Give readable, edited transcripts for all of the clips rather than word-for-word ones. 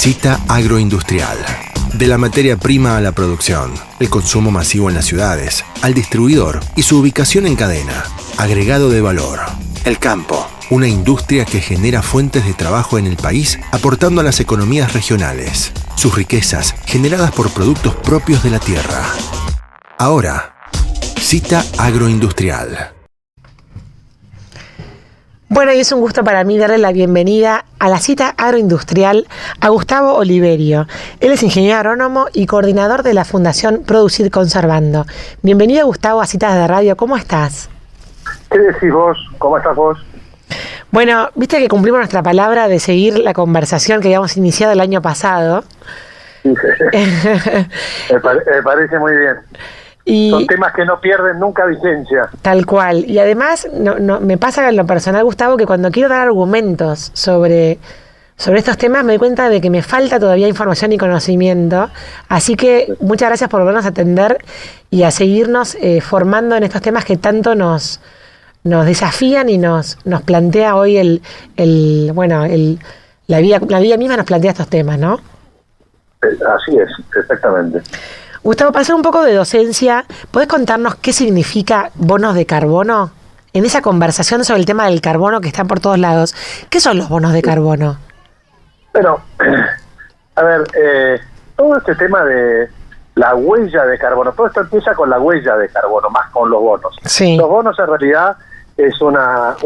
Cita agroindustrial. De la materia prima a la producción, el consumo masivo en las ciudades, al distribuidor y su ubicación en cadena. Agregado de valor. El campo. Una industria que genera fuentes de trabajo en el país, aportando a las economías regionales. Sus riquezas generadas por productos propios de la tierra. Ahora, Cita agroindustrial. Bueno, y es un gusto para mí darle la bienvenida a la Cita agroindustrial a Gustavo Oliverio. Él es ingeniero agrónomo y coordinador de la Fundación Producir Conservando. Bienvenido, Gustavo, a Citas de Radio. ¿Cómo estás? ¿Qué decís vos? ¿Cómo estás vos? Bueno, viste que cumplimos nuestra palabra de seguir la conversación que habíamos iniciado el año pasado. Me parece muy bien. Y son temas que no pierden nunca vigencia. Tal cual. Y además, me pasa en lo personal, Gustavo, que cuando quiero dar argumentos sobre estos temas me doy cuenta de que me falta todavía información y conocimiento. Así que muchas gracias por volvernos a atender y a seguirnos formando en estos temas que tanto nos desafían y nos plantea hoy la vida misma nos plantea estos temas, ¿no? Así es, exactamente. Gustavo, para hacer un poco de docencia, ¿podés contarnos qué significa bonos de carbono? En esa conversación sobre el tema del carbono que están por todos lados, ¿qué son los bonos de carbono? Bueno, a ver, todo este tema de la huella de carbono, todo esto empieza con la huella de carbono, más con los bonos. Sí. Los bonos en realidad es una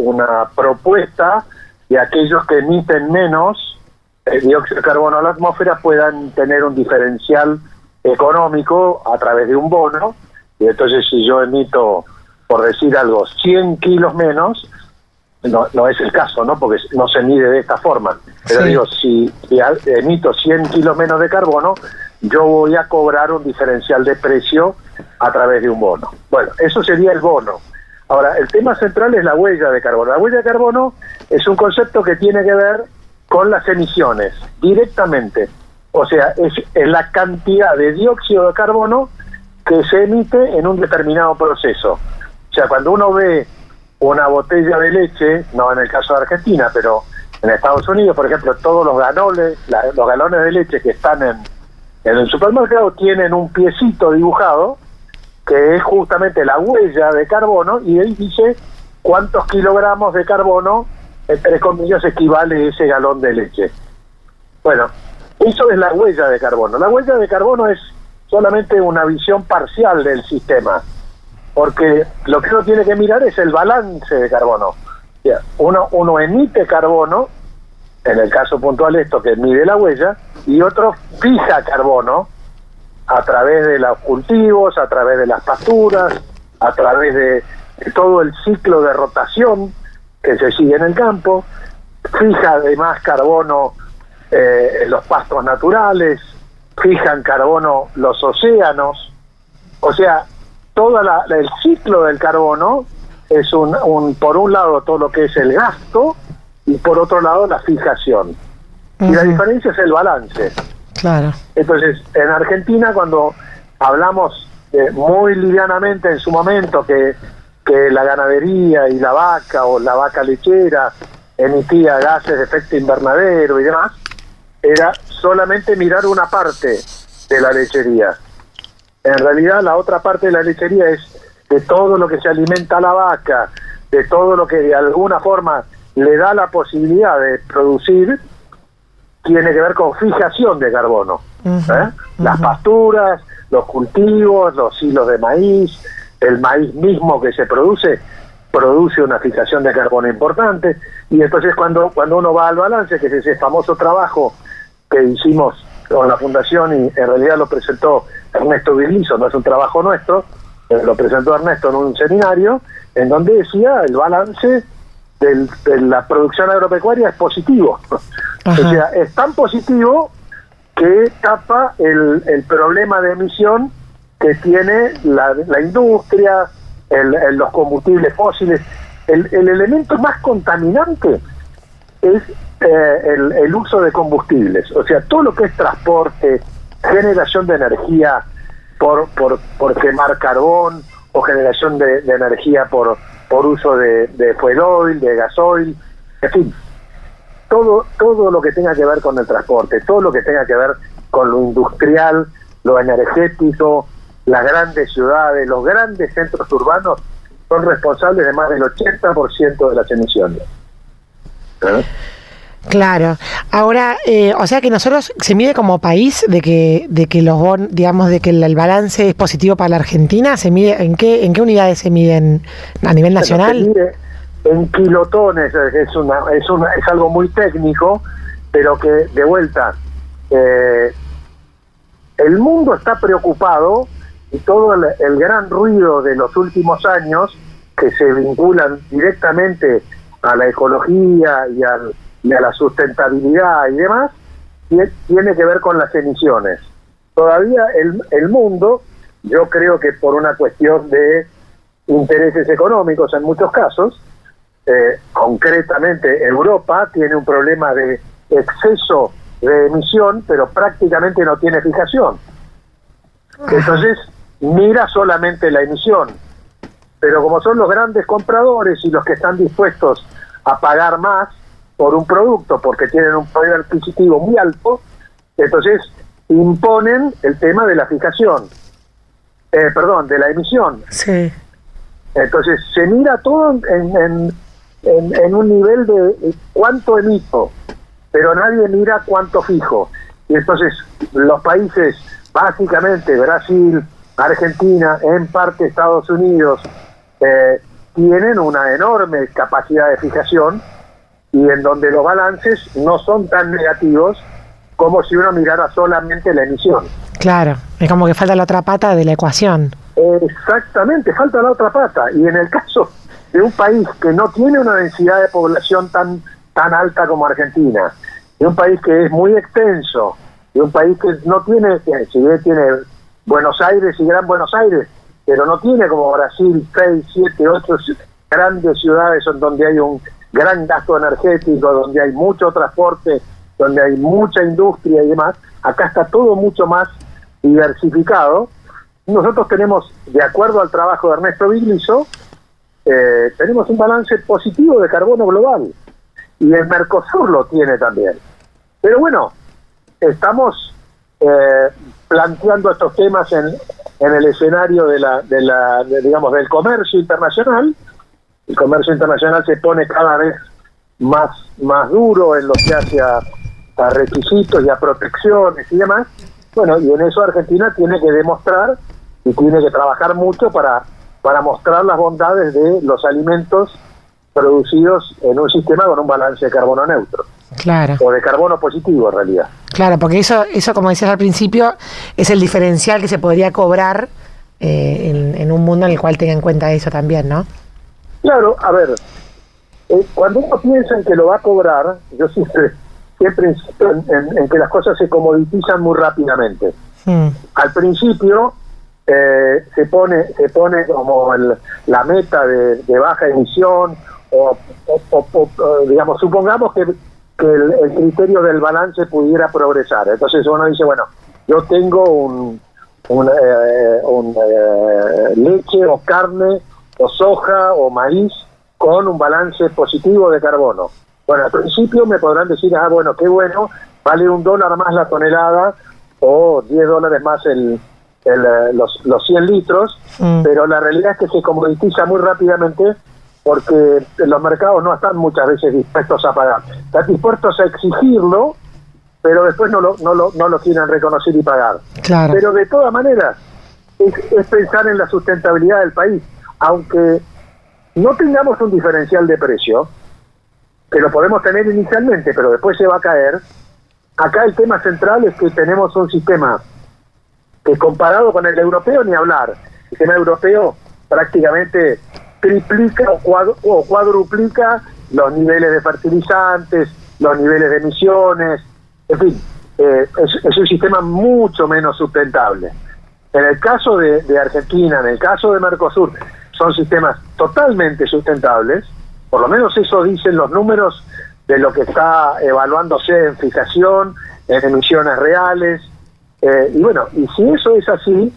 propuesta de aquellos que emiten menos dióxido de carbono a la atmósfera puedan tener un diferencial económico a través de un bono. Y entonces, si yo emito, por decir algo, 100 kilos menos, no es el caso, ¿no? Porque no se mide de esta forma. Pero sí, digo, si emito 100 kilos menos de carbono, yo voy a cobrar un diferencial de precio a través de un bono. Bueno, eso sería el bono. Ahora, el tema central es la huella de carbono. La huella de carbono es un concepto que tiene que ver con las emisiones, directamente. O sea, es la cantidad de dióxido de carbono que se emite en un determinado proceso. O sea, cuando uno ve una botella de leche, no en el caso de Argentina, pero en Estados Unidos, por ejemplo, todos los galones de leche que están en el supermercado tienen un piecito dibujado, que es justamente la huella de carbono, y ahí dice cuántos kilogramos de carbono, entre comillas, equivale ese galón de leche. Bueno, eso es la huella de carbono. La huella de carbono es solamente una visión parcial del sistema, porque lo que uno tiene que mirar es el balance de carbono. O sea, uno emite carbono, en el caso puntual esto que mide la huella, y otro fija carbono a través de los cultivos, a través de las pasturas, a través de todo el ciclo de rotación que se sigue en el campo. Fija además carbono los pastos naturales, fijan carbono los océanos. O sea, todo el ciclo del carbono es por un lado todo lo que es el gasto y por otro lado la fijación. Y la diferencia es el balance. Claro. Entonces, en Argentina, cuando hablamos muy livianamente en su momento que la ganadería y la vaca o la vaca lechera emitía gases de efecto invernadero y demás, era solamente mirar una parte de la lechería. En realidad, la otra parte de la lechería es de todo lo que se alimenta a la vaca, de todo lo que de alguna forma le da la posibilidad de producir, tiene que ver con fijación de carbono. Las pasturas, los cultivos, los hilos de maíz, el maíz mismo que se produce una fijación de carbono importante. Y entonces cuando uno va al balance, que es ese famoso trabajo que hicimos con la Fundación, y en realidad lo presentó Ernesto Virlizo, no es un trabajo nuestro, lo presentó Ernesto en un seminario, en donde decía el balance de la producción agropecuaria es positivo. Ajá. O sea, es tan positivo que tapa el problema de emisión que tiene la industria, los combustibles fósiles. El elemento más contaminante es el uso de combustibles. O sea, todo lo que es transporte, generación de energía por quemar carbón, o generación de energía por uso de fuel oil, de gasoil, en fin. todo lo que tenga que ver con el transporte, todo lo que tenga que ver con lo industrial, lo energético, las grandes ciudades, los grandes centros urbanos son responsables de más del 80% de las emisiones. ¿Eh? Claro. Ahora, o sea que nosotros se mide como país de que los digamos de que el balance es positivo para la Argentina. ¿Se mide en qué unidades se miden a nivel nacional? Se mide en kilotones, es algo muy técnico, pero que de vuelta el mundo está preocupado y todo el gran ruido de los últimos años que se vinculan directamente a la ecología y a la sustentabilidad y demás, tiene que ver con las emisiones. Todavía el mundo, yo creo que por una cuestión de intereses económicos en muchos casos, concretamente Europa tiene un problema de exceso de emisión, pero prácticamente no tiene fijación. Entonces mira solamente la emisión, pero como son los grandes compradores y los que están dispuestos a pagar más por un producto porque tienen un poder adquisitivo muy alto, entonces imponen el tema de la fijación, de la emisión. Sí. Entonces se mira todo en un nivel de cuánto emito, pero nadie mira cuánto fijo. Y entonces los países, básicamente Brasil, Argentina, en parte Estados Unidos, tienen una enorme capacidad de fijación, y en donde los balances no son tan negativos como si uno mirara solamente la emisión. Claro, es como que falta la otra pata de la ecuación. Exactamente, falta la otra pata. Y en el caso de un país que no tiene una densidad de población tan alta como Argentina, de un país que es muy extenso, de un país que no tiene, si bien tiene Buenos Aires y Gran Buenos Aires, pero no tiene como Brasil 6, 7, 8 grandes ciudades en donde hay un gran gasto energético, donde hay mucho transporte, donde hay mucha industria y demás. Acá está todo mucho más diversificado. Nosotros tenemos, de acuerdo al trabajo de Ernesto Bigliso, tenemos un balance positivo de carbono global, y el Mercosur lo tiene también. Pero bueno, estamos planteando estos temas en el escenario digamos, del comercio internacional. El comercio internacional se pone cada vez más duro en lo que hace a requisitos y a protecciones y demás. Bueno, y en eso Argentina tiene que demostrar y tiene que trabajar mucho para mostrar las bondades de los alimentos producidos en un sistema con un balance de carbono neutro. Claro. O de carbono positivo, en realidad. Claro, porque eso como decías al principio, es el diferencial que se podría cobrar en un mundo en el cual tenga en cuenta eso también, ¿no? Claro, a ver, cuando uno piensa en que lo va a cobrar, yo siempre insisto en que las cosas se comoditizan muy rápidamente. Al principio se pone como la meta de baja emisión, o digamos, supongamos que el criterio del balance pudiera progresar. Entonces uno dice, bueno, yo tengo leche o carne o soja o maíz con un balance positivo de carbono. Bueno, al principio me podrán decir, bueno, qué bueno, vale $1 más la tonelada o $10 más los 100 litros, pero la realidad es que se comoditiza muy rápidamente porque los mercados no están muchas veces dispuestos a pagar. Están dispuestos a exigirlo, pero después no lo quieren reconocer y pagar. Claro. Pero de todas maneras, es pensar en la sustentabilidad del país. Aunque no tengamos un diferencial de precio, que lo podemos tener inicialmente, pero después se va a caer, acá el tema central es que tenemos un sistema que, comparado con el europeo, ni hablar. El sistema europeo prácticamente triplica o cuadruplica los niveles de fertilizantes, los niveles de emisiones, en fin, es un sistema mucho menos sustentable. En el caso de Argentina, en el caso de Mercosur, son sistemas totalmente sustentables, por lo menos eso dicen los números de lo que está evaluándose en fijación, en emisiones reales, y bueno, y si eso es así,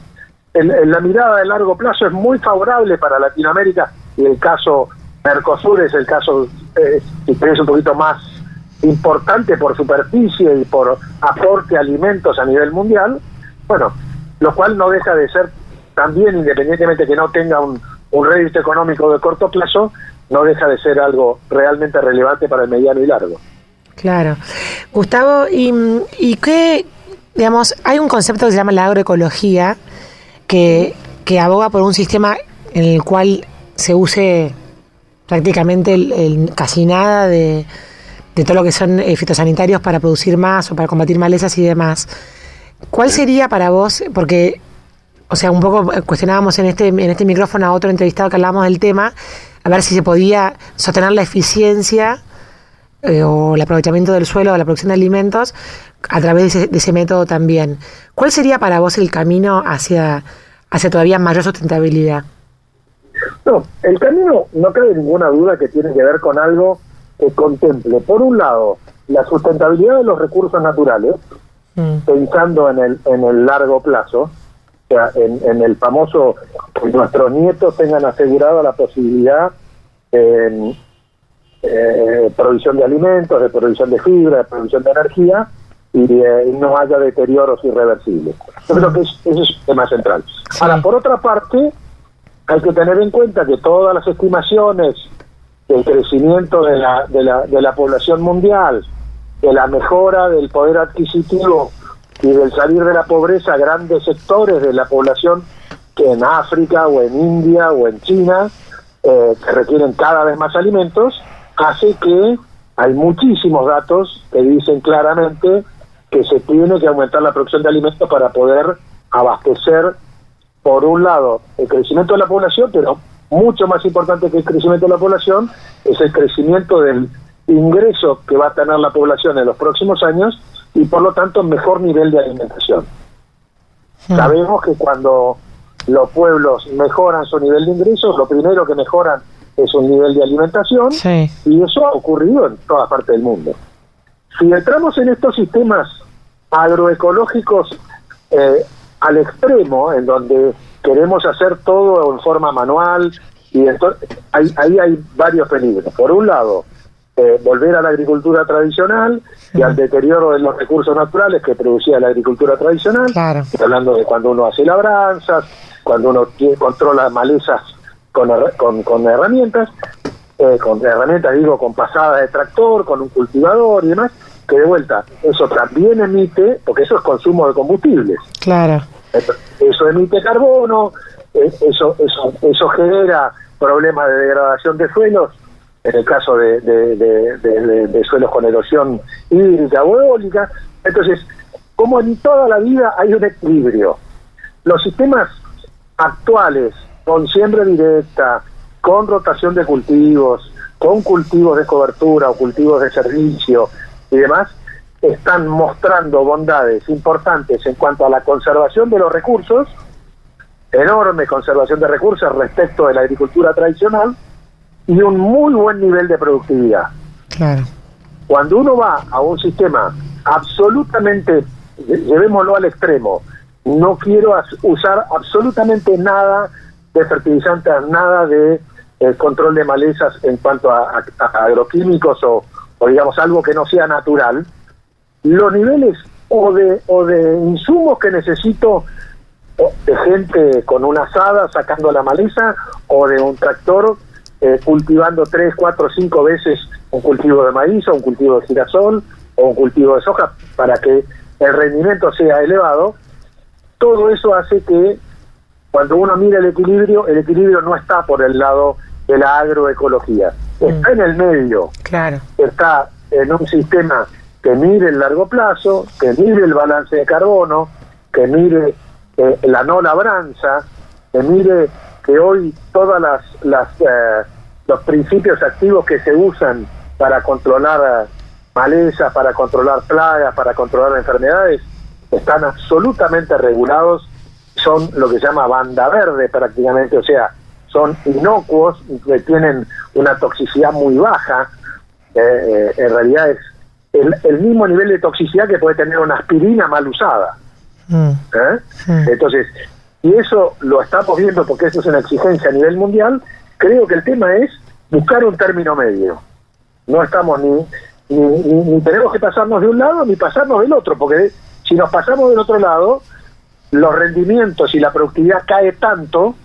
la mirada de largo plazo es muy favorable para Latinoamérica, y el caso Mercosur es el caso, si querés, un poquito más importante por superficie y por aporte a alimentos a nivel mundial, bueno, lo cual no deja de ser también, independientemente que no tenga un rédito económico de corto plazo, no deja de ser algo realmente relevante para el mediano y largo. Claro. Gustavo, ¿y qué, digamos, hay un concepto que se llama la agroecología que aboga por un sistema en el cual se use prácticamente casi nada de todo lo que son fitosanitarios para producir más o para combatir malezas y demás? ¿Cuál sería para vos, porque, o sea, un poco cuestionábamos en este micrófono a otro entrevistado que hablábamos del tema, a ver si se podía sostener la eficiencia o el aprovechamiento del suelo o la producción de alimentos a través de ese método también? ¿Cuál sería para vos el camino hacia todavía mayor sustentabilidad? No, el camino no cabe ninguna duda que tiene que ver con algo que contemple, por un lado, la sustentabilidad de los recursos naturales, pensando en el largo plazo, o sea, en el famoso que nuestros nietos tengan asegurada la posibilidad de provisión de alimentos, de provisión de fibra, de provisión de energía, y no haya deterioros irreversibles. Yo creo que ese es el tema central. Sí. Ahora, por otra parte, hay que tener en cuenta que todas las estimaciones del crecimiento de la población mundial, de la mejora del poder adquisitivo y del salir de la pobreza a grandes sectores de la población que en África o en India o en China, que requieren cada vez más alimentos, hace que hay muchísimos datos que dicen claramente que se tiene que aumentar la producción de alimentos para poder abastecer, por un lado, el crecimiento de la población, pero mucho más importante que el crecimiento de la población es el crecimiento del ingreso que va a tener la población en los próximos años y, por lo tanto, mejor nivel de alimentación. Sabemos que cuando los pueblos mejoran su nivel de ingresos, lo primero que mejoran es un nivel de alimentación, sí, y eso ha ocurrido en toda parte del mundo. Si entramos en estos sistemas agroecológicos al extremo, en donde queremos hacer todo en forma manual, y entonces ahí hay varios peligros. Por un lado, volver a la agricultura tradicional y al deterioro de los recursos naturales que producía la agricultura tradicional. Claro. Estoy hablando de cuando uno hace labranzas, cuando uno controla malezas con herramientas, con pasadas de tractor, con un cultivador y demás, que de vuelta, eso también emite, porque eso es consumo de combustibles. Claro. Eso emite carbono, eso genera problemas de degradación de suelos, en el caso de suelos con erosión hídrica o eólica. Entonces, como en toda la vida hay un equilibrio. Los sistemas actuales, con siembra directa, con rotación de cultivos, con cultivos de cobertura o cultivos de servicio y demás, están mostrando bondades importantes en cuanto a la conservación de los recursos, enorme conservación de recursos respecto de la agricultura tradicional, y un muy buen nivel de productividad. Claro. Cuando uno va a un sistema absolutamente, llevémoslo al extremo, no quiero usar absolutamente nada de fertilizantes, nada de control de malezas en cuanto a agroquímicos o digamos algo que no sea natural, los niveles o de insumos que necesito, de gente con una azada sacando la maleza, o de un tractor cultivando 3, 4, 5 veces un cultivo de maíz o un cultivo de girasol o un cultivo de soja para que el rendimiento sea elevado, todo eso hace que cuando uno mira el equilibrio no está por el lado de la agroecología, está en el medio. Claro. Está en un sistema que mire el largo plazo, que mire el balance de carbono, que mire la no labranza, que mire que hoy todas los principios activos que se usan para controlar malezas, para controlar plagas, para controlar enfermedades, están absolutamente regulados, son lo que se llama banda verde prácticamente, o sea, son inocuos, que tienen una toxicidad muy baja, en realidad es el mismo nivel de toxicidad que puede tener una aspirina mal usada. Entonces, y eso lo estamos viendo porque eso es una exigencia a nivel mundial. Creo que el tema es buscar un término medio. No estamos ni ni tenemos que pasarnos de un lado ni pasarnos del otro, porque si nos pasamos del otro lado, los rendimientos y la productividad cae tanto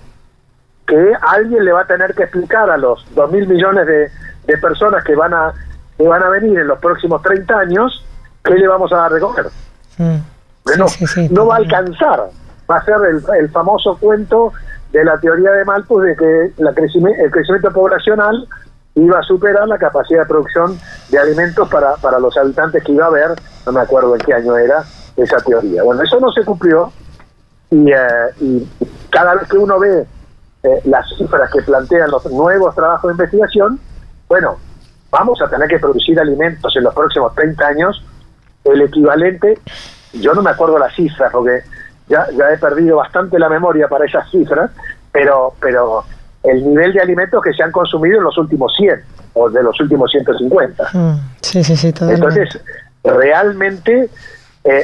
que alguien le va a tener que explicar a los 2.000 millones de personas que van a venir en los próximos 30 años qué le vamos a dar de comer. No va a alcanzar. Va a ser el famoso cuento de la teoría de Malthus de que el crecimiento poblacional iba a superar la capacidad de producción de alimentos para los habitantes que iba a haber. No me acuerdo en qué año era esa teoría. Bueno, eso no se cumplió, y cada vez que uno ve las cifras que plantean los nuevos trabajos de investigación, bueno, vamos a tener que producir alimentos en los próximos 30 años el equivalente, yo no me acuerdo las cifras porque ya he perdido bastante la memoria para esas cifras, pero el nivel de alimentos que se han consumido en los últimos 100 o de los últimos 150. Sí, totalmente. Entonces, realmente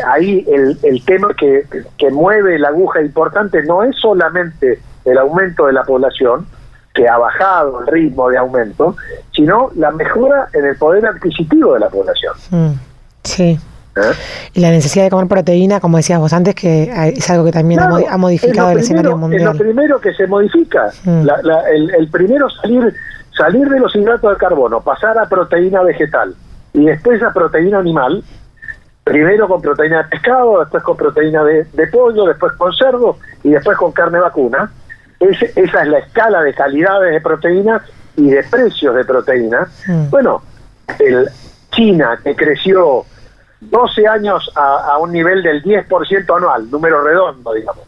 ahí el tema que mueve la aguja importante no es solamente el aumento de la población, que ha bajado el ritmo de aumento, sino la mejora en el poder adquisitivo de la población. Sí. Y la necesidad de comer proteína, como decías vos antes, que es algo que también ha modificado el escenario mundial. Es lo primero que se modifica. El primero salir de los hidratos de carbono, pasar a proteína vegetal y después a proteína animal, primero con proteína de pescado, después con proteína de pollo, después con cerdo y después con carne vacuna. Esa es la escala de calidades de proteína y de precios de proteína. Bueno, China, que creció 12 años a un nivel del 10% anual, número redondo, digamos.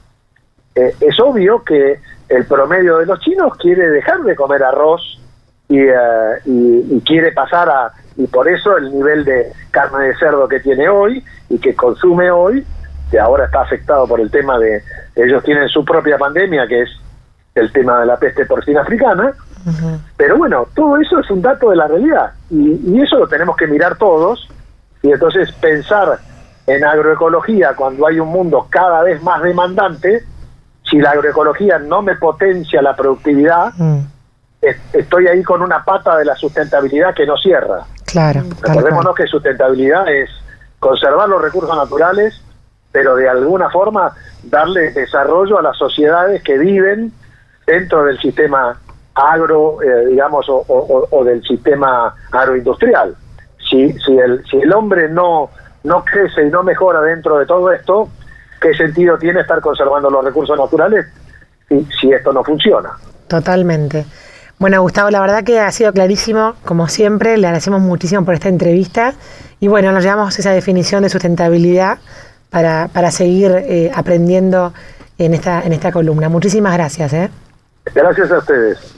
Es obvio que el promedio de los chinos quiere dejar de comer arroz y quiere pasar y por eso el nivel de carne de cerdo que tiene hoy y que consume hoy, que ahora está afectado por el tema de, ellos tienen su propia pandemia, que es el tema de la peste porcina africana, pero bueno, todo eso es un dato de la realidad, y eso lo tenemos que mirar todos, y entonces pensar en agroecología cuando hay un mundo cada vez más demandante. Si la agroecología no me potencia la productividad, estoy ahí con una pata de la sustentabilidad que no cierra. Claro. Recordémonos que sustentabilidad es conservar los recursos naturales, pero de alguna forma darle desarrollo a las sociedades que viven dentro del sistema agro, digamos, o del sistema agroindustrial. Si el hombre no crece y no mejora dentro de todo esto, ¿qué sentido tiene estar conservando los recursos naturales si esto no funciona? Totalmente. Bueno, Gustavo, la verdad que ha sido clarísimo, como siempre. Le agradecemos muchísimo por esta entrevista. Y bueno, nos llevamos esa definición de sustentabilidad para seguir aprendiendo en esta columna. Muchísimas gracias. Gracias a ustedes.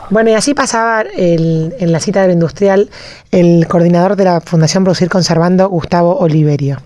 Bueno, y así pasaba en la cita agroindustrial el coordinador de la Fundación Producir Conservando, Gustavo Oliverio.